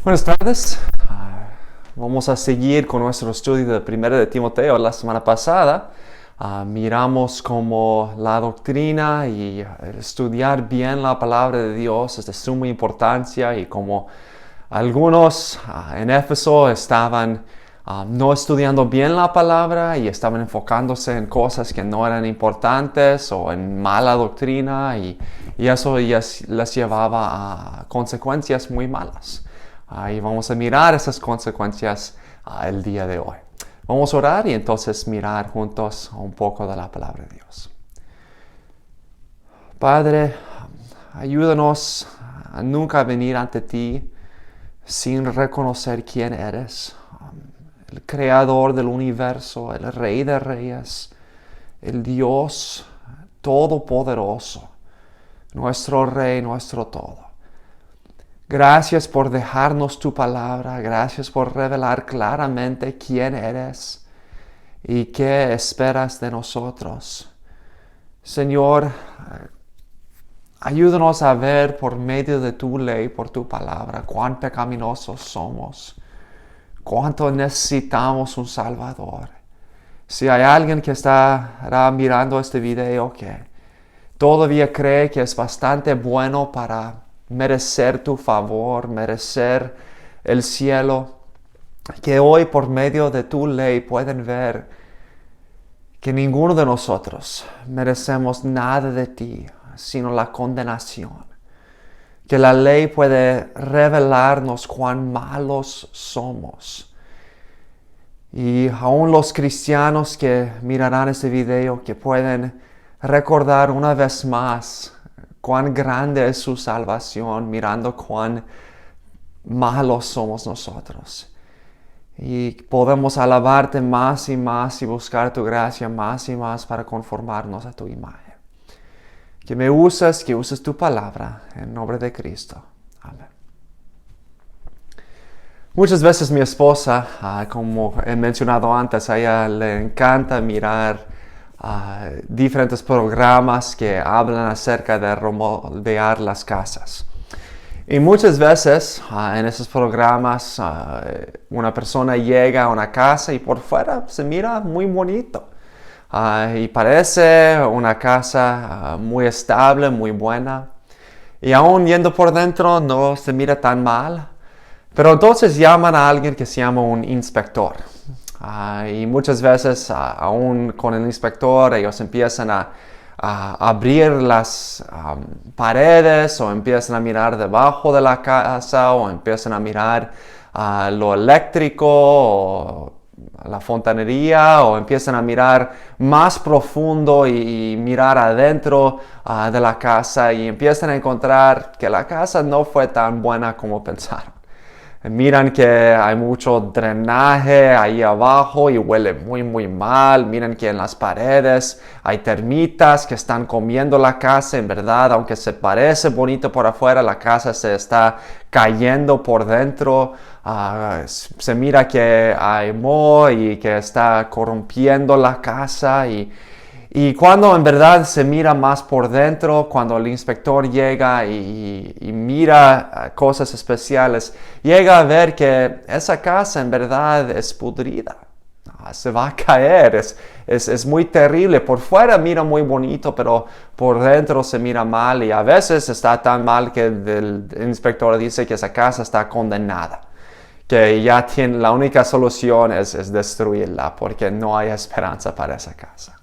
Buenas tardes. Vamos a seguir con nuestro estudio de 1 de Timoteo. La semana pasada miramos cómo la doctrina y estudiar bien la palabra de Dios es de suma importancia y como algunos en Éfeso estaban no estudiando bien la palabra y estaban enfocándose en cosas que no eran importantes o en mala doctrina y eso les llevaba a consecuencias muy malas. Y vamos a mirar esas consecuencias el día de hoy. Vamos a orar y entonces mirar juntos un poco de la palabra de Dios. Padre, ayúdanos a nunca venir ante ti sin reconocer quién eres, el creador del universo, el rey de reyes, el Dios todopoderoso, nuestro rey, nuestro todo. Gracias por dejarnos tu palabra, gracias por revelar claramente quién eres y qué esperas de nosotros. Señor, ayúdanos a ver por medio de tu ley, por tu palabra, cuán pecaminosos somos, cuánto necesitamos un Salvador. Si hay alguien que estará mirando este video que todavía cree que es bastante bueno para merecer tu favor, merecer el cielo, que hoy por medio de tu ley pueden ver que ninguno de nosotros merecemos nada de ti, sino la condenación. Que la ley puede revelarnos cuán malos somos. Y aún los cristianos que mirarán este video, que pueden recordar una vez más cuán grande es su salvación, mirando cuán malos somos nosotros. Y podemos alabarte más y más y buscar tu gracia más y más para conformarnos a tu imagen. Que me uses, que uses tu palabra, en nombre de Cristo. Amén. Muchas veces mi esposa, como he mencionado antes, a ella le encanta mirar diferentes programas que hablan acerca de remoldear las casas. Y muchas veces en esos programas una persona llega a una casa y por fuera se mira muy bonito. Y parece una casa muy estable, muy buena. Y aún yendo por dentro no se mira tan mal. Pero entonces llaman a alguien que se llama un inspector. Y muchas veces, aún con el inspector, ellos empiezan a abrir las paredes o empiezan a mirar debajo de la casa o empiezan a mirar lo eléctrico o la fontanería o empiezan a mirar más profundo y mirar adentro de la casa y empiezan a encontrar que la casa no fue tan buena como pensaron. Miran que hay mucho drenaje ahí abajo y huele muy muy mal. Miran que en las paredes hay termitas que están comiendo la casa. En verdad, aunque se parece bonito por afuera, la casa se está cayendo por dentro. Se mira que hay moho y que está corrompiendo la casa y cuando en verdad se mira más por dentro, cuando el inspector llega y mira cosas especiales, llega a ver que esa casa en verdad es pudrida. Se va a caer, es muy terrible. Por fuera mira muy bonito, pero por dentro se mira mal y a veces está tan mal que el inspector dice que esa casa está condenada. Que ya la única solución es destruirla porque no hay esperanza para esa casa.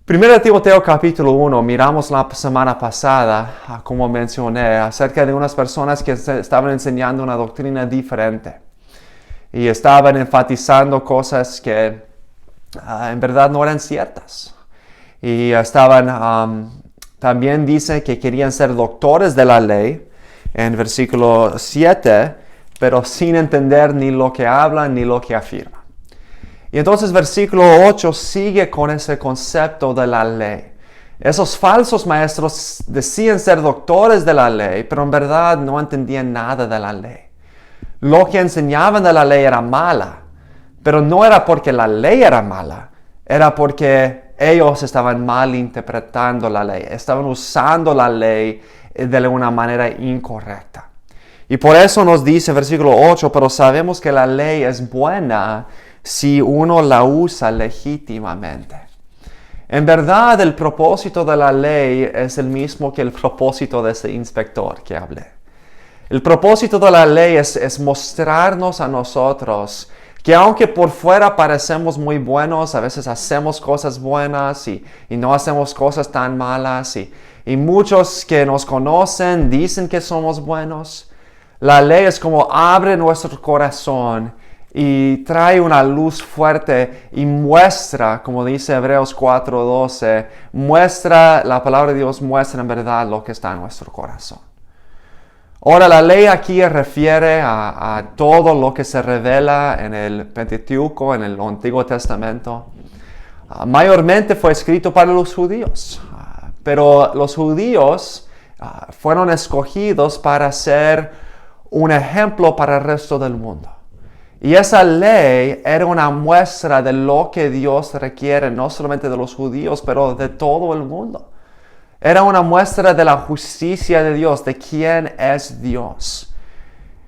1 Timoteo capítulo 1, miramos la semana pasada, como mencioné, acerca de unas personas que estaban enseñando una doctrina diferente. Y estaban enfatizando cosas que en verdad no eran ciertas. Y también dice que querían ser doctores de la ley, en versículo 7, pero sin entender ni lo que hablan ni lo que afirman. Y entonces versículo 8 sigue con ese concepto de la ley. Esos falsos maestros decían ser doctores de la ley, pero en verdad no entendían nada de la ley. Lo que enseñaban de la ley era mala, pero no era porque la ley era mala, era porque ellos estaban mal interpretando la ley, estaban usando la ley de una manera incorrecta. Y por eso nos dice versículo 8, pero sabemos que la ley es buena si uno la usa legítimamente. En verdad, el propósito de la ley es el mismo que el propósito de ese inspector que hablé. El propósito de la ley es mostrarnos a nosotros que aunque por fuera parecemos muy buenos, a veces hacemos cosas buenas y no hacemos cosas tan malas y muchos que nos conocen dicen que somos buenos. La ley es como abre nuestro corazón y trae una luz fuerte y muestra, como dice Hebreos 4:12, la palabra de Dios muestra en verdad lo que está en nuestro corazón. Ahora, la ley aquí refiere a todo lo que se revela en el Pentateuco, en el Antiguo Testamento. Mayormente fue escrito para los judíos, pero los judíos fueron escogidos para ser un ejemplo para el resto del mundo. Y esa ley era una muestra de lo que Dios requiere, no solamente de los judíos, pero de todo el mundo. Era una muestra de la justicia de Dios, de quién es Dios.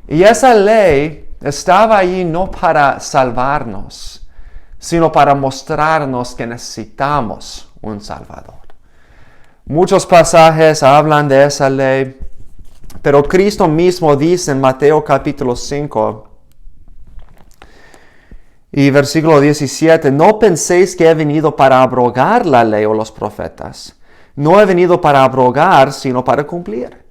Y esa ley estaba ahí no para salvarnos, sino para mostrarnos que necesitamos un Salvador. Muchos pasajes hablan de esa ley, pero Cristo mismo dice en Mateo capítulo 5 y versículo 17, no penséis que he venido para abrogar la ley o los profetas. No he venido para abrogar, sino para cumplir.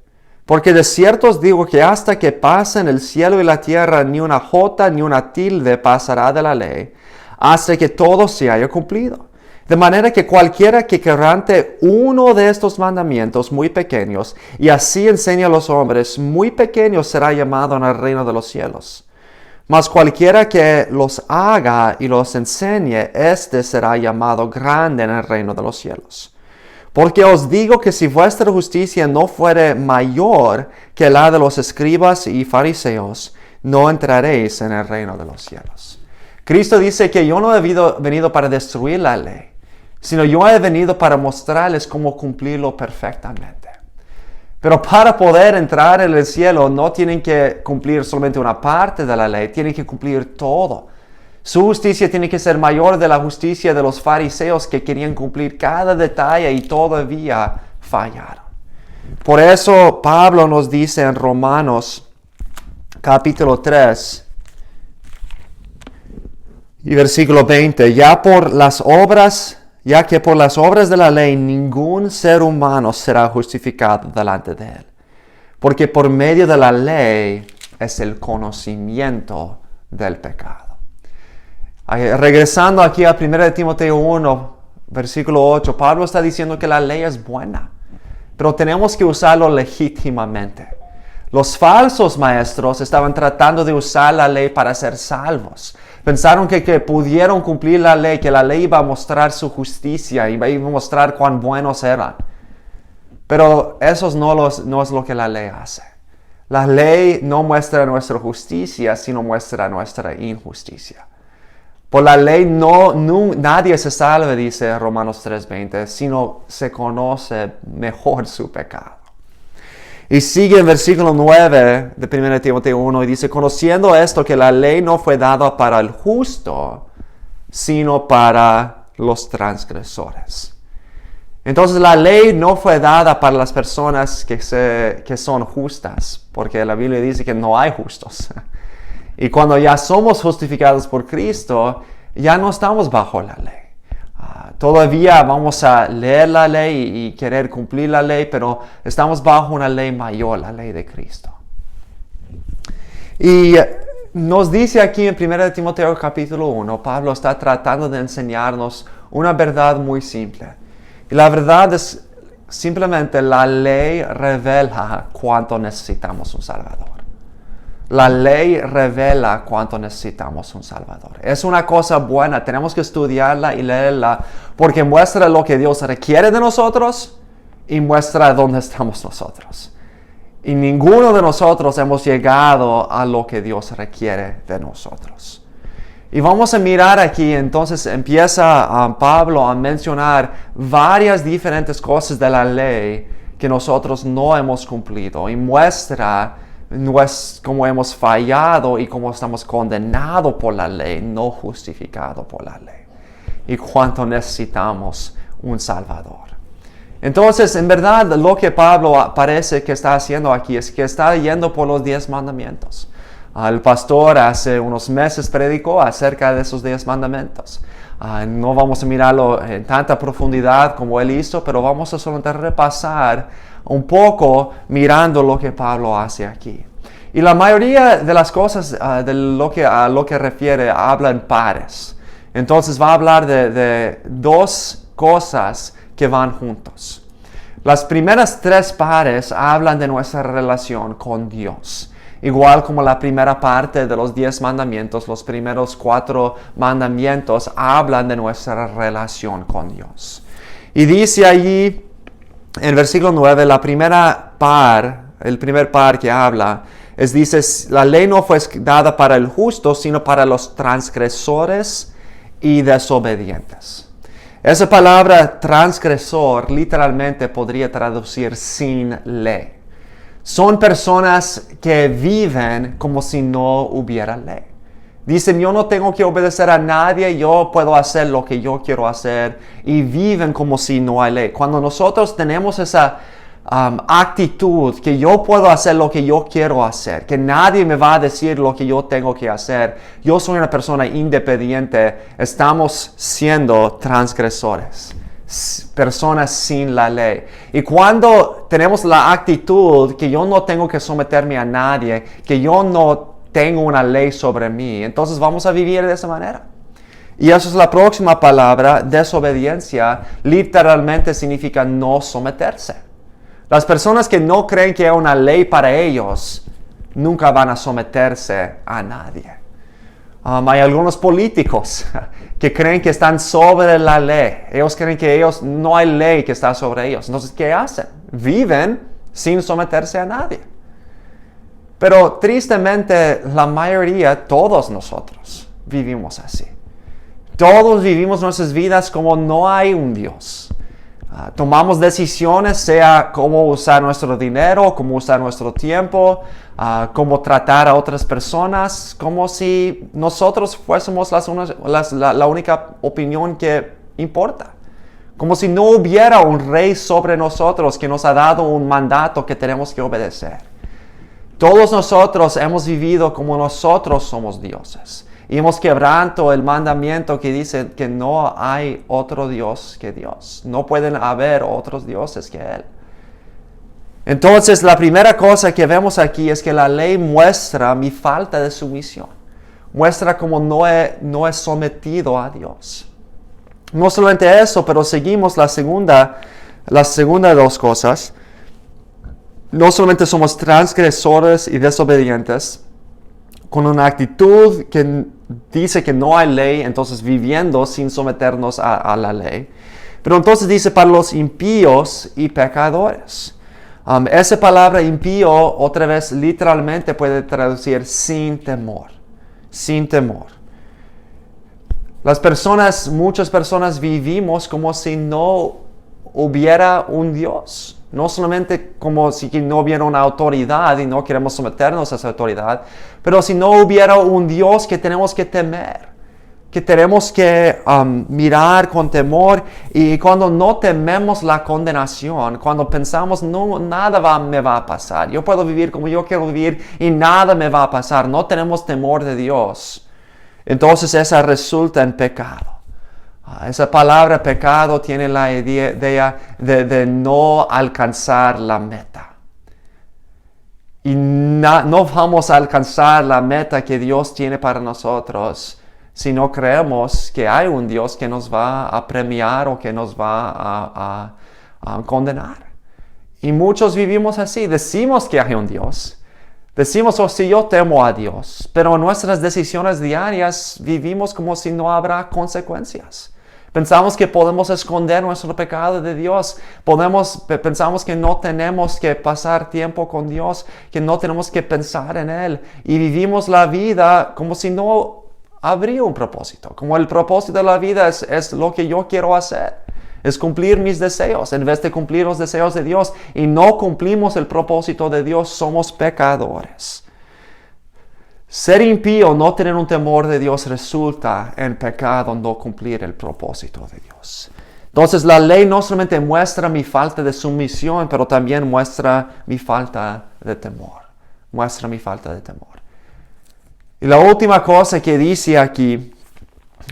Porque de cierto os digo que hasta que pasen el cielo y la tierra, ni una jota ni una tilde pasará de la ley, hasta que todo se haya cumplido. De manera que cualquiera que quebrante uno de estos mandamientos muy pequeños, y así enseña a los hombres, muy pequeño será llamado en el reino de los cielos. Mas cualquiera que los haga y los enseñe, éste será llamado grande en el reino de los cielos. Porque os digo que si vuestra justicia no fuere mayor que la de los escribas y fariseos, no entraréis en el reino de los cielos. Cristo dice que yo no he venido para destruir la ley, sino yo he venido para mostrarles cómo cumplirlo perfectamente. Pero para poder entrar en el cielo no tienen que cumplir solamente una parte de la ley, tienen que cumplir todo. Su justicia tiene que ser mayor de la justicia de los fariseos que querían cumplir cada detalle y todavía fallaron. Por eso Pablo nos dice en Romanos capítulo 3 y versículo 20, ya que por las obras de la ley ningún ser humano será justificado delante de él. Porque por medio de la ley es el conocimiento del pecado. Regresando aquí a 1 Timoteo 1, versículo 8, Pablo está diciendo que la ley es buena, pero tenemos que usarlo legítimamente. Los falsos maestros estaban tratando de usar la ley para ser salvos. Pensaron que pudieron cumplir la ley, que la ley iba a mostrar su justicia, iba a mostrar cuán buenos eran. Pero eso no es lo que la ley hace. La ley no muestra nuestra justicia, sino muestra nuestra injusticia. Por la ley nadie se salva, dice Romanos 3:20, sino se conoce mejor su pecado. Y sigue en versículo 9 de 1 Timoteo 1 y dice, conociendo esto que la ley no fue dada para el justo, sino para los transgresores. Entonces la ley no fue dada para las personas que son justas, porque la Biblia dice que no hay justos. Y cuando ya somos justificados por Cristo, ya no estamos bajo la ley. Todavía vamos a leer la ley y querer cumplir la ley, pero estamos bajo una ley mayor, la ley de Cristo. Y nos dice aquí en 1 Timoteo capítulo 1, Pablo está tratando de enseñarnos una verdad muy simple. Y la verdad es simplemente la ley revela cuánto necesitamos un Salvador. La ley revela cuánto necesitamos un Salvador. Es una cosa buena, tenemos que estudiarla y leerla porque muestra lo que Dios requiere de nosotros y muestra dónde estamos nosotros. Y ninguno de nosotros hemos llegado a lo que Dios requiere de nosotros. Y vamos a mirar aquí, entonces empieza Pablo a mencionar varias diferentes cosas de la ley que nosotros no hemos cumplido y muestra no es como hemos fallado y como estamos condenados por la ley, no justificados por la ley. Y cuánto necesitamos un Salvador. Entonces, en verdad, lo que Pablo parece que está haciendo aquí es que está yendo por los 10 mandamientos. El pastor hace unos meses predicó acerca de esos 10 mandamientos. No vamos a mirarlo en tanta profundidad como él hizo, pero vamos a solamente repasar un poco mirando lo que Pablo hace aquí. Y la mayoría de las cosas a lo que refiere habla en pares. Entonces va a hablar de dos cosas que van juntos. Las primeras 3 pares hablan de nuestra relación con Dios. Igual como la primera parte de los 10 mandamientos, los primeros 4 mandamientos hablan de nuestra relación con Dios. Y dice allí en versículo 9, el primer par que habla, dice, la ley no fue dada para el justo, sino para los transgresores y desobedientes. Esa palabra transgresor literalmente podría traducir sin ley. Son personas que viven como si no hubiera ley. Dicen, yo no tengo que obedecer a nadie, yo puedo hacer lo que yo quiero hacer, y viven como si no hay ley. Cuando nosotros tenemos esa actitud que yo puedo hacer lo que yo quiero hacer, que nadie me va a decir lo que yo tengo que hacer, yo soy una persona independiente, estamos siendo transgresores, personas sin la ley. Y cuando tenemos la actitud que yo no tengo que someterme a nadie, que yo no tengo una ley sobre mí, entonces vamos a vivir de esa manera. Y eso es la próxima palabra, desobediencia, literalmente significa no someterse. Las personas que no creen que hay una ley para ellos, nunca van a someterse a nadie. Hay algunos políticos que creen que están sobre la ley. Ellos creen que no hay ley que está sobre ellos. Entonces, ¿qué hacen? Viven sin someterse a nadie. Pero tristemente, la mayoría, todos nosotros, vivimos así. Todos vivimos nuestras vidas como no hay un Dios. Tomamos decisiones, sea cómo usar nuestro dinero, cómo usar nuestro tiempo, cómo tratar a otras personas, como si nosotros fuésemos la única opinión que importa. Como si no hubiera un rey sobre nosotros que nos ha dado un mandato que tenemos que obedecer. Todos nosotros hemos vivido como nosotros somos dioses. Y hemos quebrado el mandamiento que dice que no hay otro Dios que Dios. No pueden haber otros dioses que Él. Entonces, la primera cosa que vemos aquí es que la ley muestra mi falta de sumisión. Muestra cómo no he sometido a Dios. No solamente eso, pero seguimos la segunda de 2 cosas. No solamente somos transgresores y desobedientes, con una actitud que dice que no hay ley, entonces viviendo sin someternos a la ley. Pero entonces dice para los impíos y pecadores. Esa palabra impío otra vez literalmente puede traducir sin temor. Sin temor. Muchas personas vivimos como si no hubiera un Dios. No solamente como si no hubiera una autoridad y no queremos someternos a esa autoridad, pero si no hubiera un Dios que tenemos que temer, que tenemos que mirar con temor. Y cuando no tememos la condenación, cuando pensamos nada me va a pasar, yo puedo vivir como yo quiero vivir y nada me va a pasar, no tenemos temor de Dios, entonces esa resulta en pecado. Esa palabra pecado tiene la idea de no alcanzar la meta. Y no vamos a alcanzar la meta que Dios tiene para nosotros si no creemos que hay un Dios que nos va a premiar o que nos va a condenar. Y muchos vivimos así. Decimos que hay un Dios. Decimos, sí, yo temo a Dios. Pero en nuestras decisiones diarias vivimos como si no habrá consecuencias. Pensamos que podemos esconder nuestro pecado de Dios. Pensamos que no tenemos que pasar tiempo con Dios, que no tenemos que pensar en Él. Y vivimos la vida como si no habría un propósito. Como el propósito de la vida es lo que yo quiero hacer. Es cumplir mis deseos en vez de cumplir los deseos de Dios. Y no cumplimos el propósito de Dios, somos pecadores. Ser impío, no tener un temor de Dios, resulta en pecado, no cumplir el propósito de Dios. Entonces la ley no solamente muestra mi falta de sumisión, pero también muestra mi falta de temor. Muestra mi falta de temor. Y la última cosa que dice aquí,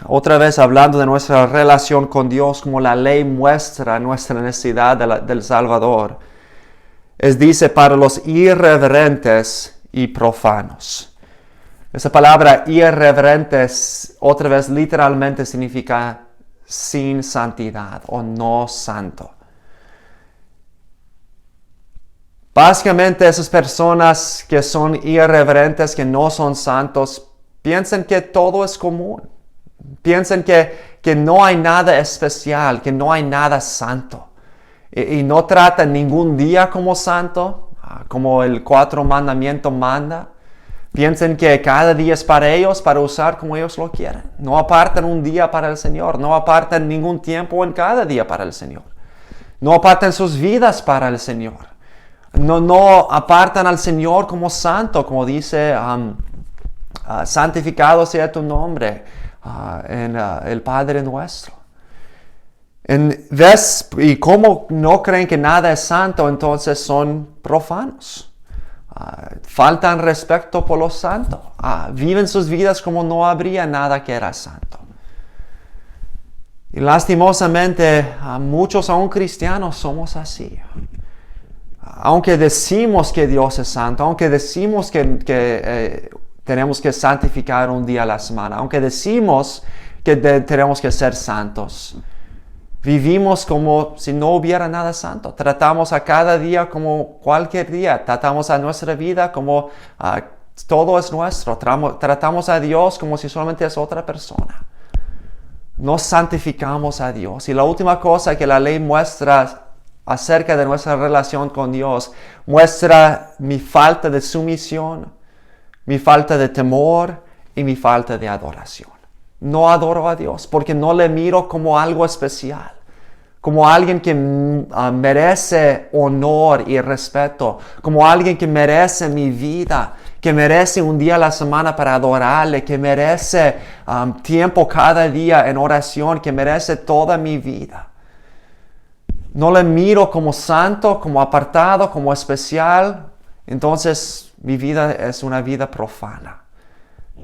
otra vez hablando de nuestra relación con Dios, como la ley muestra nuestra necesidad del Salvador, dice para los irreverentes y profanos. Esa palabra irreverentes, otra vez literalmente significa sin santidad o no santo. Básicamente esas personas que son irreverentes, que no son santos, piensan que todo es común. Piensan que no hay nada especial, que no hay nada santo. Y no tratan ningún día como santo, como el 4 mandamientos manda. Piensan que cada día es para ellos, para usar como ellos lo quieren. No apartan un día para el Señor. No apartan ningún tiempo en cada día para el Señor. No apartan sus vidas para el Señor. No apartan al Señor como santo, como dice, santificado sea tu nombre en el Padre nuestro. Y como no creen que nada es santo, entonces son profanos. Faltan respeto por lo santo. Viven sus vidas como no habría nada que era santo. Y lastimosamente, muchos aún cristianos somos así. Aunque decimos que Dios es santo, aunque decimos que tenemos que santificar un día a la semana, aunque decimos que tenemos que ser santos, vivimos como si no hubiera nada santo. Tratamos a cada día como cualquier día. Tratamos a nuestra vida como todo es nuestro. Tratamos a Dios como si solamente es otra persona. No santificamos a Dios. Y la última cosa que la ley muestra acerca de nuestra relación con Dios, muestra mi falta de sumisión, mi falta de temor y mi falta de adoración. No adoro a Dios porque no le miro como algo especial, como alguien que merece honor y respeto, como alguien que merece mi vida, que merece un día a la semana para adorarle, que merece tiempo cada día en oración, que merece toda mi vida. No le miro como santo, como apartado, como especial. Entonces mi vida es una vida profana.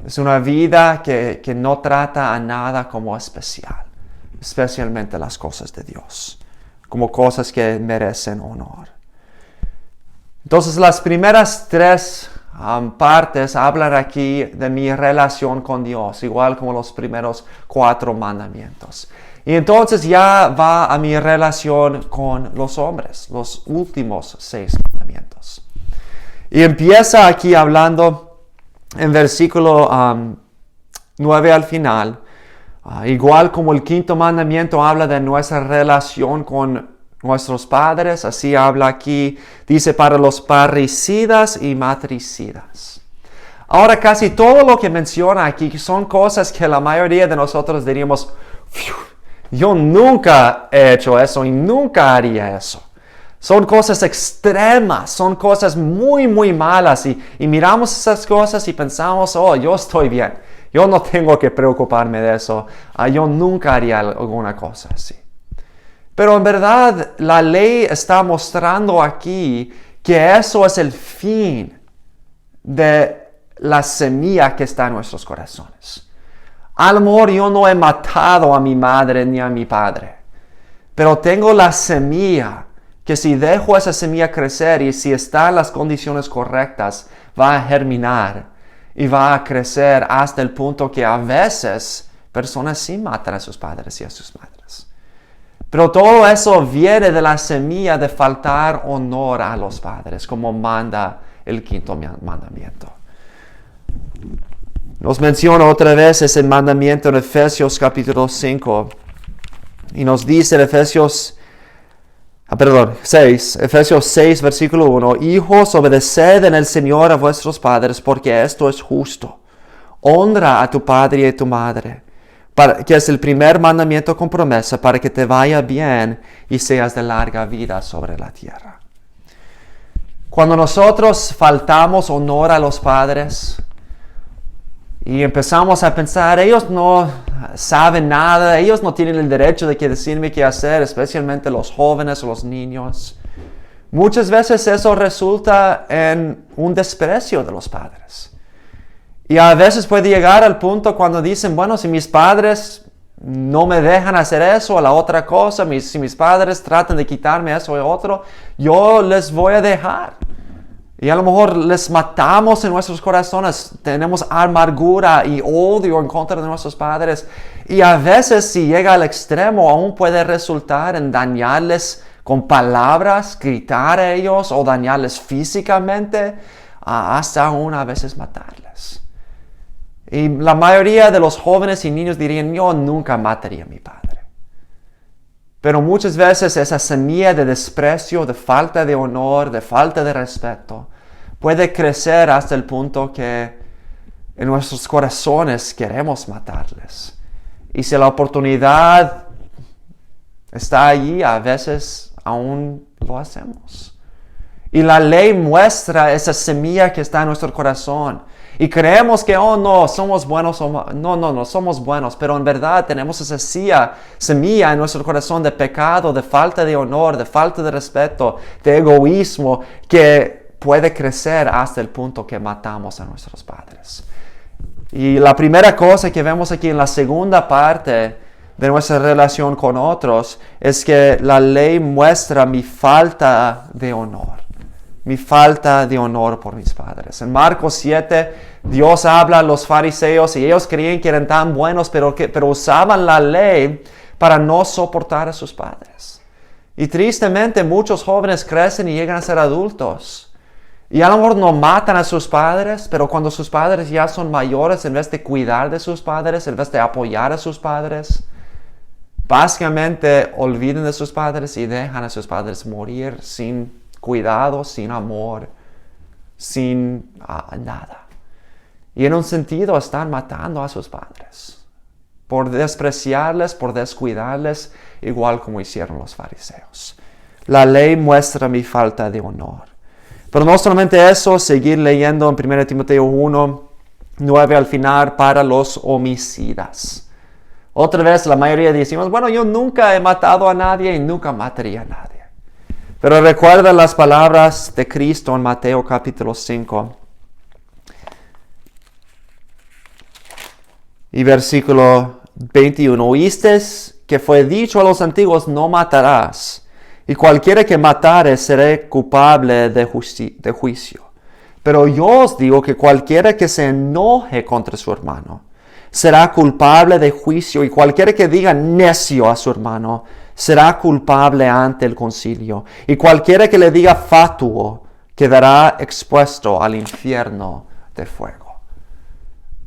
Es una vida que no trata a nada como especial. Especialmente las cosas de Dios. Como cosas que merecen honor. Entonces las primeras 3 partes hablan aquí de mi relación con Dios. Igual como los primeros 4 mandamientos. Y entonces ya va a mi relación con los hombres, los últimos 6 mandamientos. Y empieza aquí hablando en versículo 9 al final. Igual como el 5º mandamiento habla de nuestra relación con nuestros padres, así habla aquí, dice para los parricidas y matricidas. Ahora casi todo lo que menciona aquí son cosas que la mayoría de nosotros diríamos, yo nunca he hecho eso y nunca haría eso. Son cosas extremas, son cosas muy, muy malas y miramos esas cosas y pensamos, yo estoy bien. Yo no tengo que preocuparme de eso. Yo nunca haría alguna cosa así. Pero en verdad la ley está mostrando aquí que eso es el fin de la semilla que está en nuestros corazones. A lo mejor yo no he matado a mi madre ni a mi padre, pero tengo la semilla que si dejo esa semilla crecer y si está en las condiciones correctas, va a germinar y va a crecer hasta el punto que a veces personas sí matan a sus padres y a sus madres. Pero todo eso viene de la semilla de faltar honor a los padres, como manda el 5º mandamiento. Nos menciona otra vez ese mandamiento en Efesios capítulo 5. Y nos dice en Efesios 6, versículo 1. Hijos, obedeced en el Señor a vuestros padres, porque esto es justo. Honra a tu padre y a tu madre, que es el primer mandamiento con promesa para que te vaya bien y seas de larga vida sobre la tierra. Cuando nosotros faltamos honor a los padres y empezamos a pensar, ellos no saben nada, ellos no tienen el derecho de decirme qué hacer, especialmente los jóvenes o los niños, muchas veces eso resulta en un desprecio de los padres. Y a veces puede llegar al punto cuando dicen, bueno, si mis padres no me dejan hacer eso o la otra cosa, si mis padres tratan de quitarme eso o otro, yo les voy a dejar. Y a lo mejor les matamos en nuestros corazones, tenemos amargura y odio en contra de nuestros padres. Y a veces si llega al extremo, aún puede resultar en dañarles con palabras, gritar a ellos o dañarles físicamente, hasta aún a veces matarles. Y la mayoría de los jóvenes y niños dirían, yo nunca mataría a mi padre. Pero muchas veces esa semilla de desprecio, de falta de honor, de falta de respeto, puede crecer hasta el punto que en nuestros corazones queremos matarles. Y si la oportunidad está allí, a veces aún lo hacemos. Y la ley muestra esa semilla que está en nuestro corazón. Y creemos que, oh no, somos buenos, no somos buenos, pero en verdad tenemos esa semilla en nuestro corazón de pecado, de falta de honor, de falta de respeto, de egoísmo, que puede crecer hasta el punto que matamos a nuestros padres. Y la primera cosa que vemos aquí en la segunda parte de nuestra relación con otros es que la ley muestra mi falta de honor. Mi falta de honor por mis padres. En Marcos 7, Dios habla a los fariseos y ellos creían que eran tan buenos, pero usaban la ley para no soportar a sus padres. Y tristemente muchos jóvenes crecen y llegan a ser adultos. Y a lo mejor no matan a sus padres, pero cuando sus padres ya son mayores, en vez de cuidar de sus padres, en vez de apoyar a sus padres, básicamente olvidan de sus padres y dejan a sus padres morir sin cuidado, sin amor, sin nada. Y en un sentido están matando a sus padres por despreciarles, por descuidarles, igual como hicieron los fariseos. La ley muestra mi falta de honor. Pero no solamente eso, seguir leyendo en 1 Timoteo 1, 9 al final, para los homicidas. Otra vez la mayoría decimos, bueno, yo nunca he matado a nadie y nunca mataría a nadie. Pero recuerda las palabras de Cristo en Mateo capítulo 5 y versículo 21. Oísteis que fue dicho a los antiguos, no matarás, y cualquiera que matare será culpable de juicio. Pero yo os digo que cualquiera que se enoje contra su hermano será culpable de juicio, y cualquiera que diga necio a su hermano será culpable ante el concilio, y cualquiera que le diga fatuo quedará expuesto al infierno de fuego.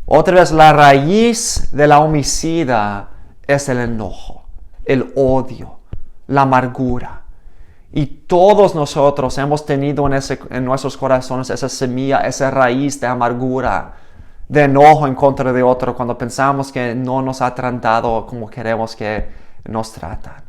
Otra vez, la raíz de la homicida es el enojo, el odio, la amargura. Y todos nosotros hemos tenido en nuestros corazones esa semilla, esa raíz de amargura, de enojo en contra de otro cuando pensamos que no nos ha tratado como queremos que nos tratan.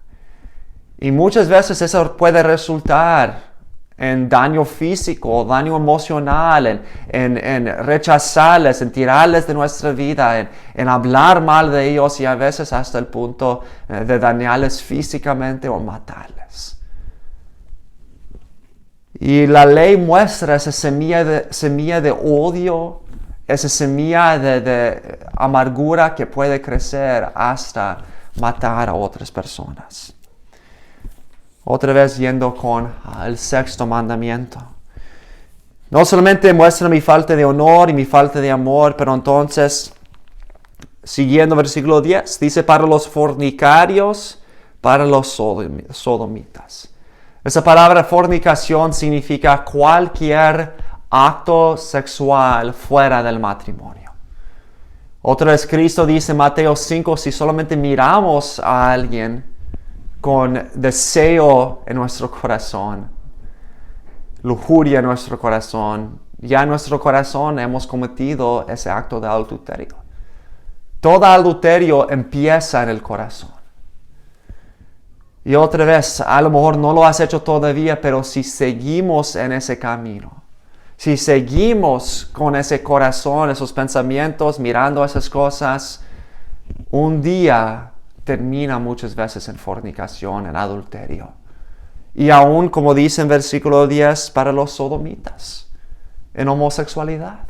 Y muchas veces eso puede resultar en daño físico, daño emocional, en rechazarles, en tirarles de nuestra vida, en hablar mal de ellos y a veces hasta el punto de dañarles físicamente o matarles. Y la ley muestra esa semilla de odio, esa semilla de amargura que puede crecer hasta matar a otras personas. Otra vez yendo con el sexto mandamiento. No solamente muestra mi falta de honor y mi falta de amor, pero entonces, siguiendo versículo 10, dice para los fornicarios, para los sodomitas. Esa palabra fornicación significa cualquier acto sexual fuera del matrimonio. Otra vez Cristo dice en Mateo 5, si solamente miramos a alguien con deseo en nuestro corazón, lujuria en nuestro corazón, ya en nuestro corazón hemos cometido ese acto de adulterio. Todo adulterio empieza en el corazón. Y otra vez, a lo mejor no lo has hecho todavía, pero si seguimos en ese camino, si seguimos con ese corazón, esos pensamientos, mirando esas cosas, un día termina muchas veces en fornicación, en adulterio. Y aún, como dice en versículo 10, para los sodomitas, en homosexualidad.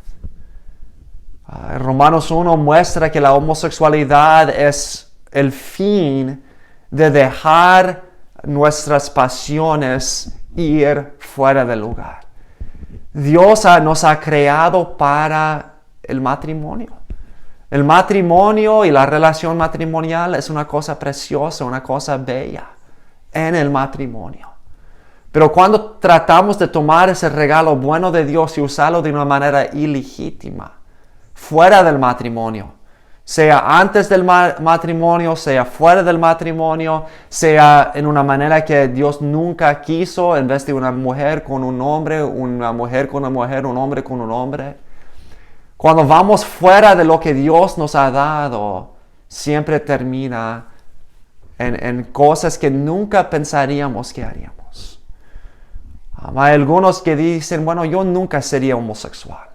Romanos 1 muestra que la homosexualidad es el fin de dejar nuestras pasiones ir fuera del lugar. Dios nos ha creado para el matrimonio. El matrimonio y la relación matrimonial es una cosa preciosa, una cosa bella en el matrimonio. Pero cuando tratamos de tomar ese regalo bueno de Dios y usarlo de una manera ilegítima, fuera del matrimonio, sea antes del matrimonio, sea fuera del matrimonio, sea en una manera que Dios nunca quiso, en vez de una mujer con un hombre, una mujer con una mujer, un hombre con un hombre. Cuando vamos fuera de lo que Dios nos ha dado, siempre termina en cosas que nunca pensaríamos que haríamos. Hay algunos que dicen, bueno, yo nunca sería homosexual.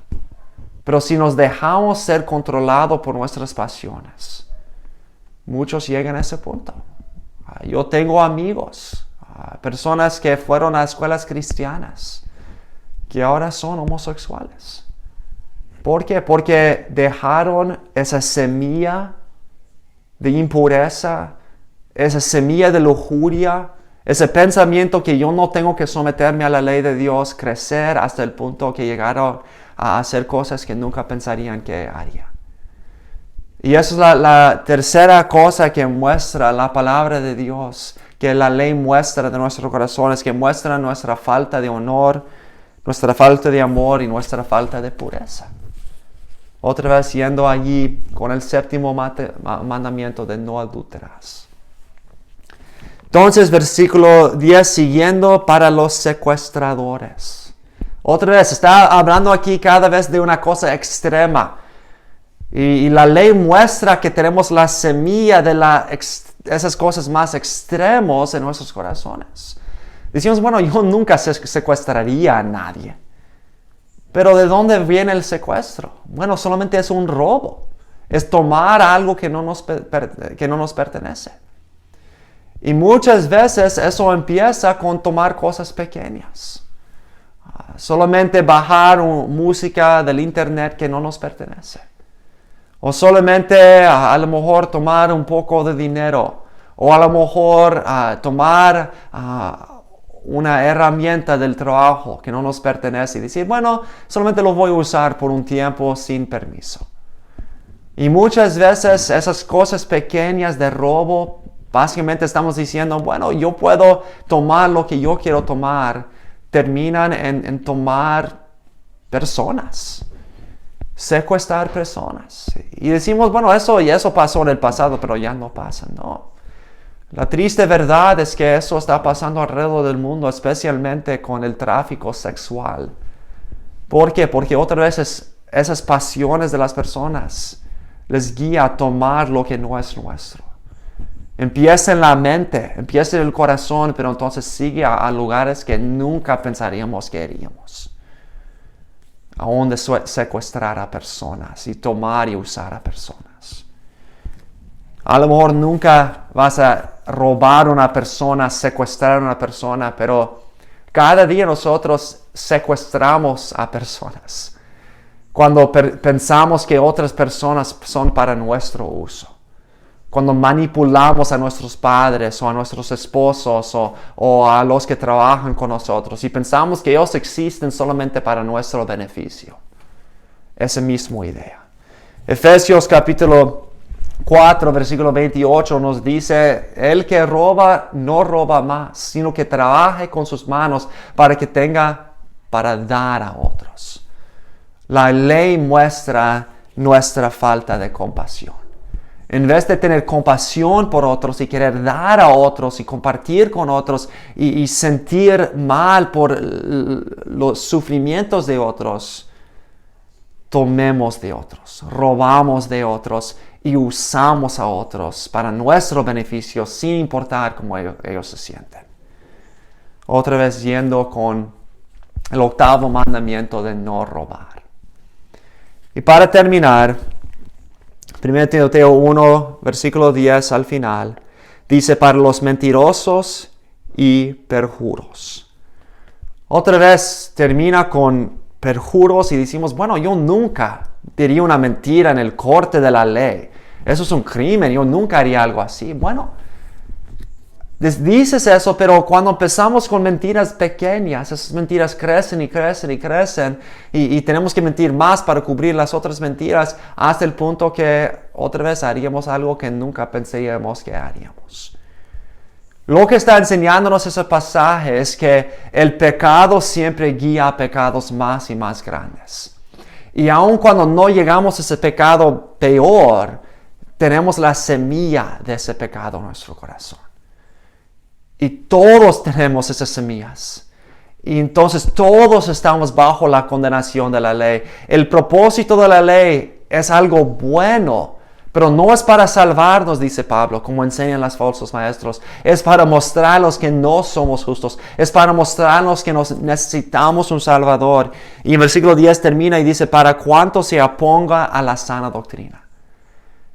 Pero si nos dejamos ser controlados por nuestras pasiones, muchos llegan a ese punto. Yo tengo amigos, personas que fueron a escuelas cristianas, que ahora son homosexuales. ¿Por qué? Porque dejaron esa semilla de impureza, esa semilla de lujuria, ese pensamiento que yo no tengo que someterme a la ley de Dios, crecer hasta el punto que llegaron a hacer cosas que nunca pensarían que haría. Y esa es la tercera cosa que muestra la palabra de Dios, que la ley muestra de nuestros corazones, que muestra nuestra falta de honor, nuestra falta de amor y nuestra falta de pureza. Otra vez yendo allí con el séptimo mandamiento de no adulterarás. Entonces, versículo 10, siguiendo para los secuestradores. Otra vez, está hablando aquí cada vez de una cosa extrema. Y la ley muestra que tenemos la semilla de esas cosas más extremos en nuestros corazones. Decimos, bueno, yo nunca secuestraría a nadie. Pero ¿de dónde viene el secuestro? Bueno, solamente es un robo. Es tomar algo que no nos pertenece. Y muchas veces eso empieza con tomar cosas pequeñas. Solamente bajar música del internet que no nos pertenece. O solamente a lo mejor tomar un poco de dinero. O a lo mejor tomar una herramienta del trabajo que no nos pertenece y decir, bueno, solamente lo voy a usar por un tiempo sin permiso. Y muchas veces esas cosas pequeñas de robo, básicamente estamos diciendo, bueno, yo puedo tomar lo que yo quiero tomar, terminan en tomar personas, secuestrar personas. Y decimos, bueno, eso pasó en el pasado, pero ya no pasa, no. La triste verdad es que eso está pasando alrededor del mundo, especialmente con el tráfico sexual. ¿Por qué? Porque otra vez esas pasiones de las personas les guía a tomar lo que no es nuestro. Empieza en la mente, empieza en el corazón, pero entonces sigue a lugares que nunca pensaríamos que iríamos. Aún de secuestrar a personas y tomar y usar a personas. A lo mejor nunca vas a robar a una persona, secuestrar a una persona, pero cada día nosotros secuestramos a personas. Cuando pensamos que otras personas son para nuestro uso. Cuando manipulamos a nuestros padres o a nuestros esposos o a los que trabajan con nosotros y pensamos que ellos existen solamente para nuestro beneficio. Esa misma idea. Efesios capítulo 4, versículo 28 nos dice, el que roba no roba más, sino que trabaje con sus manos para que tenga para dar a otros. La ley muestra nuestra falta de compasión. En vez de tener compasión por otros y querer dar a otros y compartir con otros y sentir mal por los sufrimientos de otros, tomemos de otros, robamos de otros y usamos a otros para nuestro beneficio sin importar cómo ellos se sienten. Otra vez yendo con el 8º mandamiento de no robar. Y para terminar, 1 Timoteo 1, versículo 10 al final, dice para los mentirosos y perjuros. Otra vez termina con perjuros y decimos, bueno, yo nunca diría una mentira en el corte de la ley. Eso es un crimen, yo nunca haría algo así. Bueno, dices eso, pero cuando empezamos con mentiras pequeñas, esas mentiras crecen y crecen y crecen y tenemos que mentir más para cubrir las otras mentiras hasta el punto que otra vez haríamos algo que nunca pensaríamos que haríamos. Lo que está enseñándonos ese pasaje es que el pecado siempre guía a pecados más y más grandes. Y aun cuando no llegamos a ese pecado peor, tenemos la semilla de ese pecado en nuestro corazón. Y todos tenemos esas semillas. Y entonces todos estamos bajo la condenación de la ley. El propósito de la ley es algo bueno, pero no es para salvarnos, dice Pablo, como enseñan los falsos maestros. Es para mostrarnos que no somos justos. Es para mostrarnos que necesitamos un Salvador. Y en versículo 10 termina y dice, para cuanto se oponga a la sana doctrina.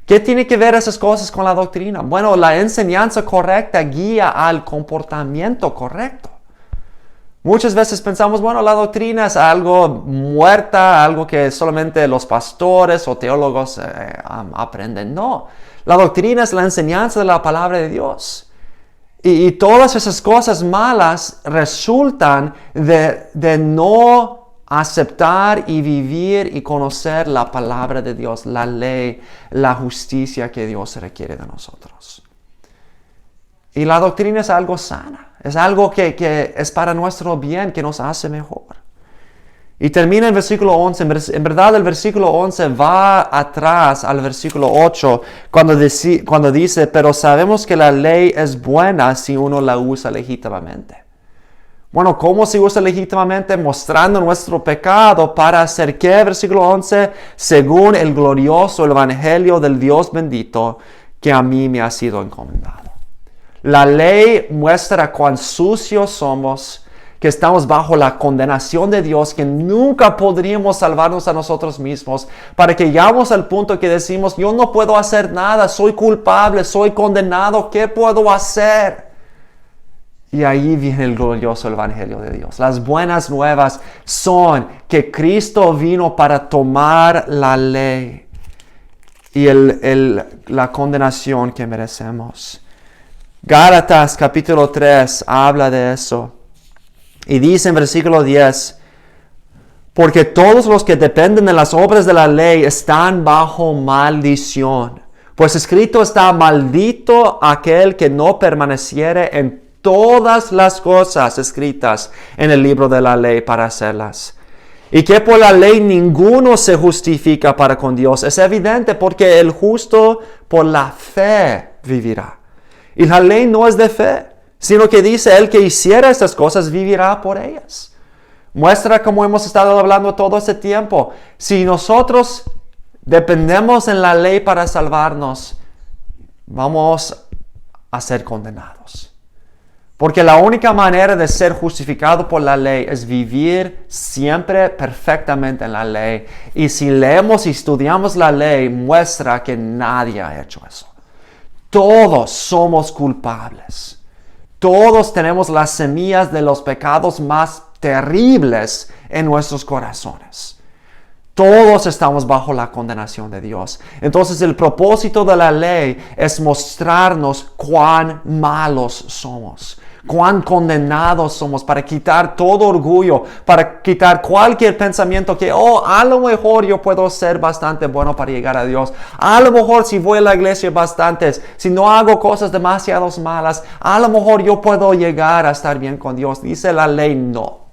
¿Qué tiene que ver esas cosas con la doctrina? Bueno, la enseñanza correcta guía al comportamiento correcto. Muchas veces pensamos, bueno, la doctrina es algo muerta, algo que solamente los pastores o teólogos aprenden. No, la doctrina es la enseñanza de la palabra de Dios. Y todas esas cosas malas resultan de no aceptar y vivir y conocer la palabra de Dios, la ley, la justicia que Dios requiere de nosotros. Y la doctrina es algo sana. Es algo que es para nuestro bien, que nos hace mejor. Y termina en versículo 11. En verdad el versículo 11 va atrás al versículo 8 cuando dice, pero sabemos que la ley es buena si uno la usa legítimamente. Bueno, ¿cómo se usa legítimamente? Mostrando nuestro pecado para hacer ¿qué? Versículo 11, según el glorioso evangelio del Dios bendito que a mí me ha sido encomendado. La ley muestra cuán sucios somos, que estamos bajo la condenación de Dios, que nunca podríamos salvarnos a nosotros mismos, para que llegamos al punto que decimos, yo no puedo hacer nada, soy culpable, soy condenado, ¿qué puedo hacer? Y ahí viene el glorioso evangelio de Dios. Las buenas nuevas son que Cristo vino para tomar la ley y la condenación que merecemos. Gálatas capítulo 3 habla de eso. Y dice en versículo 10, porque todos los que dependen de las obras de la ley están bajo maldición. Pues escrito está, maldito aquel que no permaneciere en todas las cosas escritas en el libro de la ley para hacerlas. Y que por la ley ninguno se justifica para con Dios. Es evidente porque el justo por la fe vivirá. Y la ley no es de fe, sino que dice, el que hiciera estas cosas vivirá por ellas. Muestra como hemos estado hablando todo este tiempo. Si nosotros dependemos en la ley para salvarnos, vamos a ser condenados. Porque la única manera de ser justificado por la ley es vivir siempre perfectamente en la ley. Y si leemos y estudiamos la ley, muestra que nadie ha hecho eso. Todos somos culpables. Todos tenemos las semillas de los pecados más terribles en nuestros corazones. Todos estamos bajo la condenación de Dios. Entonces el propósito de la ley es mostrarnos cuán malos somos, cuán condenados somos, para quitar todo orgullo, para quitar cualquier pensamiento que, a lo mejor yo puedo ser bastante bueno para llegar a Dios. A lo mejor si voy a la iglesia bastantes, si no hago cosas demasiado malas, a lo mejor yo puedo llegar a estar bien con Dios. Dice la ley, no.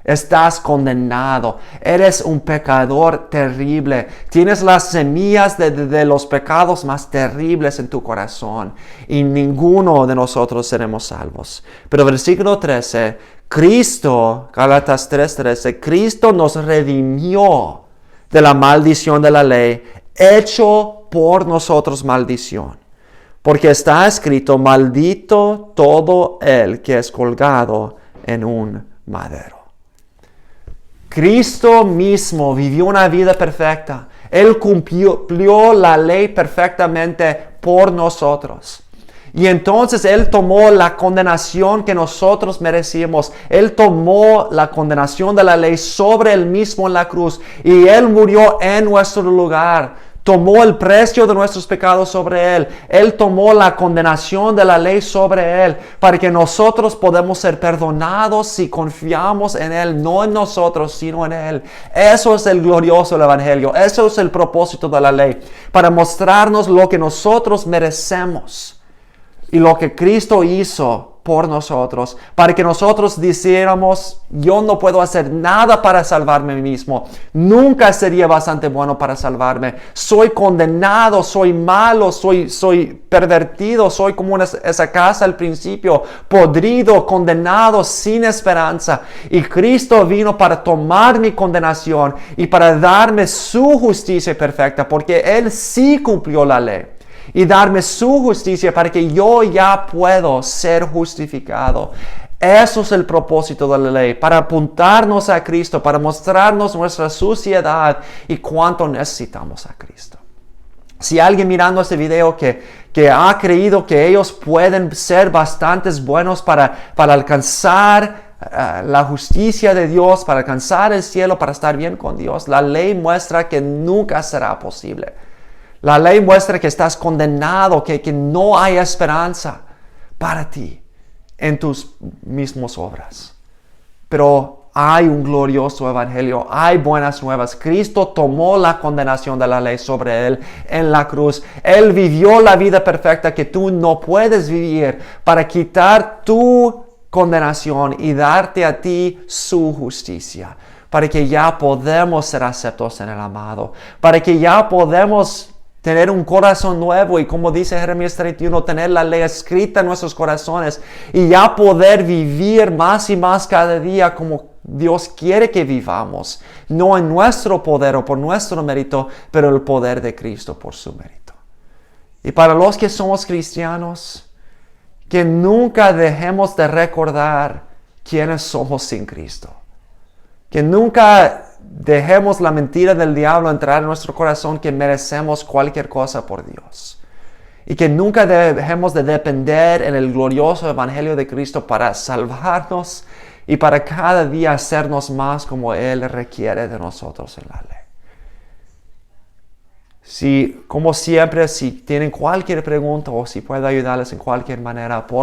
Estás condenado. Eres un pecador terrible. Tienes las semillas de los pecados más terribles en tu corazón. Y ninguno de nosotros seremos salvos. Pero versículo 13. Cristo, Gálatas 3:13. Cristo nos redimió de la maldición de la ley, hecho por nosotros maldición. Porque está escrito, maldito todo el que es colgado en un madero. Cristo mismo vivió una vida perfecta. Él cumplió la ley perfectamente por nosotros. Y entonces Él tomó la condenación que nosotros merecíamos. Él tomó la condenación de la ley sobre Él mismo en la cruz. Y Él murió en nuestro lugar. Tomó el precio de nuestros pecados sobre Él. Él tomó la condenación de la ley sobre Él para que nosotros podamos ser perdonados si confiamos en Él, no en nosotros, sino en Él. Eso es el glorioso del Evangelio. Eso es el propósito de la ley, para mostrarnos lo que nosotros merecemos y lo que Cristo hizo por nosotros, para que nosotros dijéramos, yo no puedo hacer nada para salvarme a mí mismo, nunca sería bastante bueno para salvarme, soy condenado, soy malo, soy pervertido, soy como esa casa al principio, podrido, condenado, sin esperanza, y Cristo vino para tomar mi condenación y para darme su justicia perfecta, porque Él sí cumplió la ley. Y darme su justicia para que yo ya puedo ser justificado. Eso es el propósito de la ley, para apuntarnos a Cristo, para mostrarnos nuestra suciedad y cuánto necesitamos a Cristo. Si alguien mirando este video que ha creído que ellos pueden ser bastante buenos para alcanzar la justicia de Dios, para alcanzar el cielo, para estar bien con Dios, la ley muestra que nunca será posible. La ley muestra que estás condenado, que no hay esperanza para ti en tus mismas obras. Pero hay un glorioso evangelio, hay buenas nuevas. Cristo tomó la condenación de la ley sobre Él en la cruz. Él vivió la vida perfecta que tú no puedes vivir para quitar tu condenación y darte a ti su justicia. Para que ya podemos ser aceptos en el amado. Para que ya podemos tener un corazón nuevo y, como dice Jeremías 31, tener la ley escrita en nuestros corazones y ya poder vivir más y más cada día como Dios quiere que vivamos. No en nuestro poder o por nuestro mérito, pero el poder de Cristo por su mérito. Y para los que somos cristianos, que nunca dejemos de recordar quiénes somos sin Cristo. Que nunca dejemos la mentira del diablo entrar en nuestro corazón que merecemos cualquier cosa por Dios. Y que nunca dejemos de depender en el glorioso evangelio de Cristo para salvarnos y para cada día hacernos más como Él requiere de nosotros en la ley. Si, como siempre, si tienen cualquier pregunta o si puedo ayudarles en cualquier manera, por